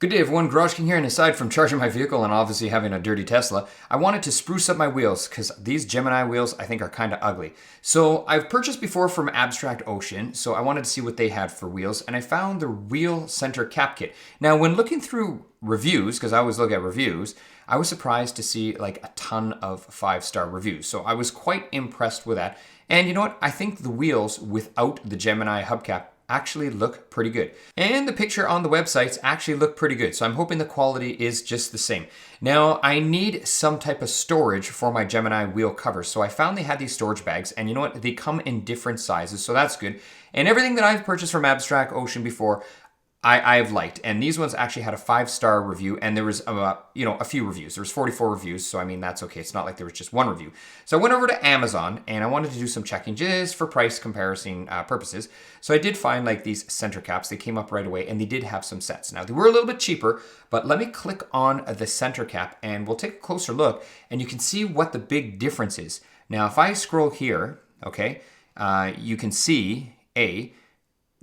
Good day everyone, Garage King here, and aside from charging my vehicle and obviously having a dirty Tesla, I wanted to spruce up my wheels because these Gemini wheels I think are kind of ugly. So I've purchased before from Abstract Ocean, so I wanted to see what they had for wheels, and I found the wheel center cap kit. Now when looking through reviews, because I always look at reviews, I was surprised to see like a ton of 5-star reviews. So I was quite impressed with that. And you know what? I think the wheels without the Gemini hubcap actually look pretty good. And the picture on the websites actually look pretty good. So I'm hoping the quality is just the same. Now I need some type of storage for my Gemini wheel covers. So I found they had these storage bags, and you know what? They come in different sizes. So that's good. And everything that I've purchased from Abstract Ocean before, I've liked, and these ones actually had a 5-star review, and there was a few reviews. There was 44 reviews, so I mean that's okay. It's not like there was just one review. So I went over to Amazon and I wanted to do some checking just for price comparison purposes. So I did find like these center caps. They came up right away, and they did have some sets. Now they were a little bit cheaper, but let me click on the center cap and we'll take a closer look, and you can see what the big difference is. Now if I scroll here, okay, you can see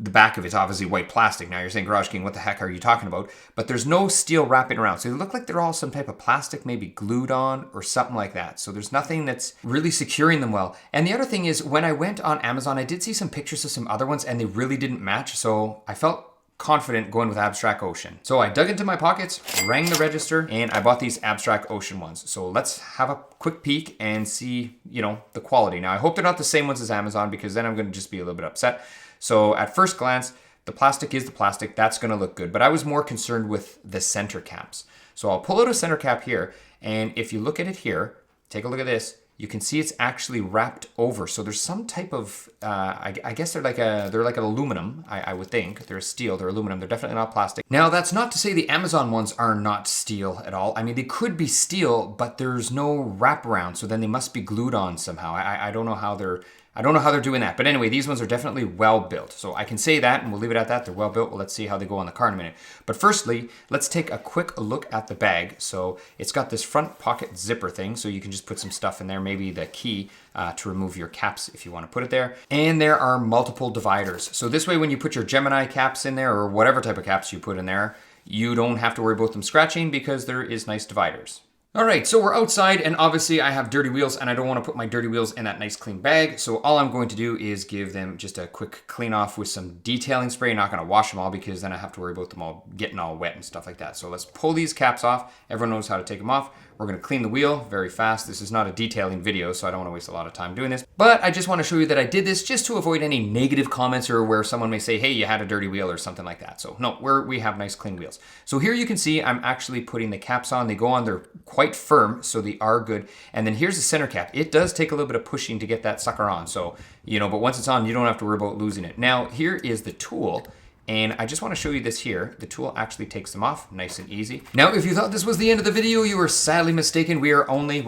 the back of it's obviously white plastic. Now you're saying, Garage King, what the heck are you talking about? But there's no steel wrapping around. So they look like they're all some type of plastic, maybe glued on or something like that. So there's nothing that's really securing them well. And the other thing is, when I went on Amazon, I did see some pictures of some other ones and they really didn't match. So I felt confident going with Abstract Ocean. So I dug into my pockets, rang the register, and I bought these Abstract Ocean ones. So let's have a quick peek and see, the quality. Now I hope they're not the same ones as Amazon, because then I'm gonna just be a little bit upset. So at first glance, the plastic is the plastic. That's gonna look good, but I was more concerned with the center caps. So I'll pull out a center cap here, and if you look at it here, take a look at this, you can see it's actually wrapped over. So there's some type of, I guess they're like an aluminum, I would think. They're steel, they're aluminum, they're definitely not plastic. Now that's not to say the Amazon ones are not steel at all. I mean, they could be steel, but there's no wraparound, so then they must be glued on somehow. I don't know how they're doing that. But anyway, these ones are definitely well built. So I can say that, and we'll leave it at that. They're well built. Well, let's see how they go on the car in a minute. But firstly, let's take a quick look at the bag. So it's got this front pocket zipper thing, so you can just put some stuff in there, maybe the key to remove your caps if you want to put it there. And there are multiple dividers. So this way, when you put your Gemini caps in there, or whatever type of caps you put in there, you don't have to worry about them scratching because there is nice dividers. All right, so we're outside, and obviously I have dirty wheels, and I don't want to put my dirty wheels in that nice clean bag. So all I'm going to do is give them just a quick clean off with some detailing spray. I'm not going to wash them all, because then I have to worry about them all getting all wet and stuff like that. So let's pull these caps off. Everyone knows how to take them off. We're going to clean the wheel very fast. This is not a detailing video, so I don't want to waste a lot of time doing this. But I just want to show you that I did this just to avoid any negative comments, or where someone may say, hey, you had a dirty wheel or something like that. So no, we have nice clean wheels. So here you can see I'm actually putting the caps on. They go on, they're quite firm, so they are good. And then here's the center cap. It does take a little bit of pushing to get that sucker on. So, but once it's on, you don't have to worry about losing it. Now, here is the tool. And I just want to show you this here. The tool actually takes them off nice and easy. Now, if you thought this was the end of the video, you were sadly mistaken. We are only,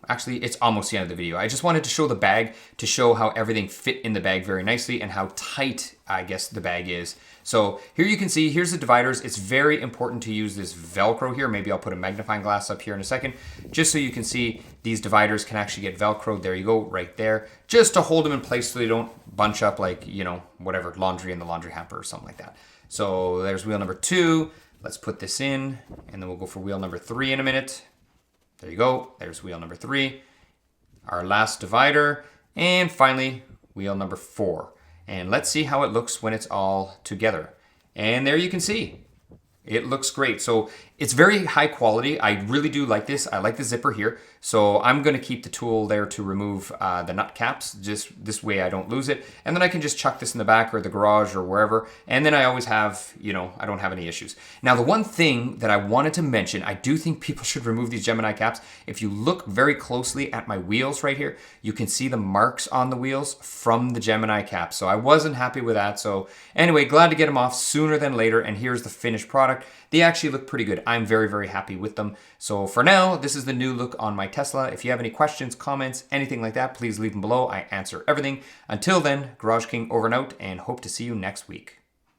actually, it's almost the end of the video. I just wanted to show the bag to show how everything fit in the bag very nicely and how tight, I guess, the bag is. So here you can see, here's the dividers. It's very important to use this Velcro here. Maybe I'll put a magnifying glass up here in a second, just so you can see these dividers can actually get Velcroed. There you go, right there, just to hold them in place so they don't bunch up like, whatever, laundry in the laundry hamper or something like that. So there's wheel number 2. Let's put this in, and then we'll go for wheel number 3 in a minute. There you go. There's wheel number 3, our last divider, and finally wheel number 4. And let's see how it looks when it's all together. And there you can see, it looks great. So it's very high quality. I really do like this. I like the zipper here. So I'm going to keep the tool there to remove the nut caps. Just this way I don't lose it. And then I can just chuck this in the back or the garage or wherever. And then I always have, I don't have any issues. Now, the one thing that I wanted to mention, I do think people should remove these Gemini caps. If you look very closely at my wheels right here, you can see the marks on the wheels from the Gemini cap. So I wasn't happy with that. So anyway, glad to get them off sooner than later. And here's the finished product. They actually look pretty good. I'm very, very happy with them. So for now, this is the new look on my Tesla. If you have any questions, comments, anything like that, please leave them below. I answer everything. Until then, Garage King over and out, and hope to see you next week.